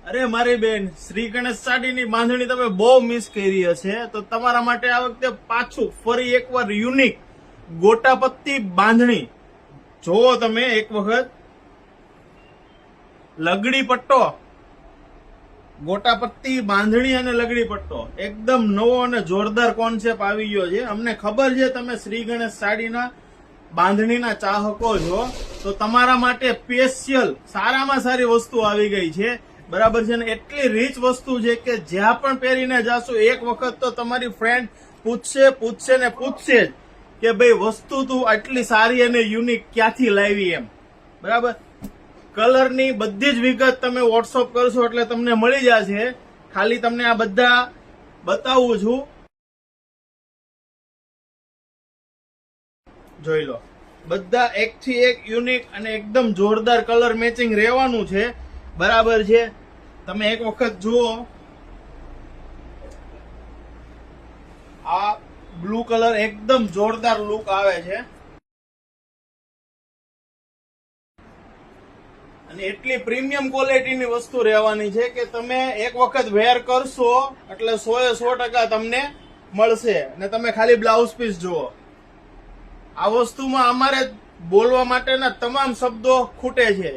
અરે મારી બેન, શ્રી ગણેશ સાડીની બાંધણી તમે બહુ મિસ કરી હશે, તો તમારા માટે આ વખતે પાછું ફરી એકવાર યુનિક ગોટાપત્તી બાંધણી જોવો તમે એક વખત. લગડી પટ્ટો, ગોટાપત્તી બાંધણી અને લગડી પટ્ટો એકદમ નવો અને જોરદાર કોન્સેપ્ટ આવી ગયો છે. અમને ખબર છે તમે શ્રી ગણેશ સાડીના બાંધણીના ચાહકો છો, તો તમારા માટે સ્પેશિયલ સારામાં સારી વસ્તુ આવી ગઈ છે. બરાબર છે ને? એટલી રીચ વસ્તુ છે કે જ્યાં પણ પહેરીને જાશો એક વખત તો તમારી ફ્રેન્ડ પૂછશે ને પૂછશે જ કે ભાઈ વસ્તુ તું આટલી સારી અને યુનિક ક્યાંથી લાવી એમ. બરાબર. કલરની બધી જ વિગત તમે વોટ્સઅપ કરશો એટલે તમને મળી જશે. ખાલી તમને આ બધા બતાવું છું, જોઈ લો. બધા એકથી એક યુનિક અને એકદમ જોરદાર કલર મેચિંગ રહેવાનું છે. બરાબર છે? તમે એક વખત જુઓ. આ બ્લુ કલર એકદમ જોરદાર લુક આવે છે અને એટલી પ્રીમિયમ ક્વોલિટીની વસ્તુ રહેવાની છે કે તમે એક વખત વેર કરશો એટલે 100% તમને મળશે. અને તમે ખાલી બ્લાઉઝ પીસ જુઓ. આ વસ્તુમાં અમારે બોલવા માટેના તમામ શબ્દો ખૂટે છે.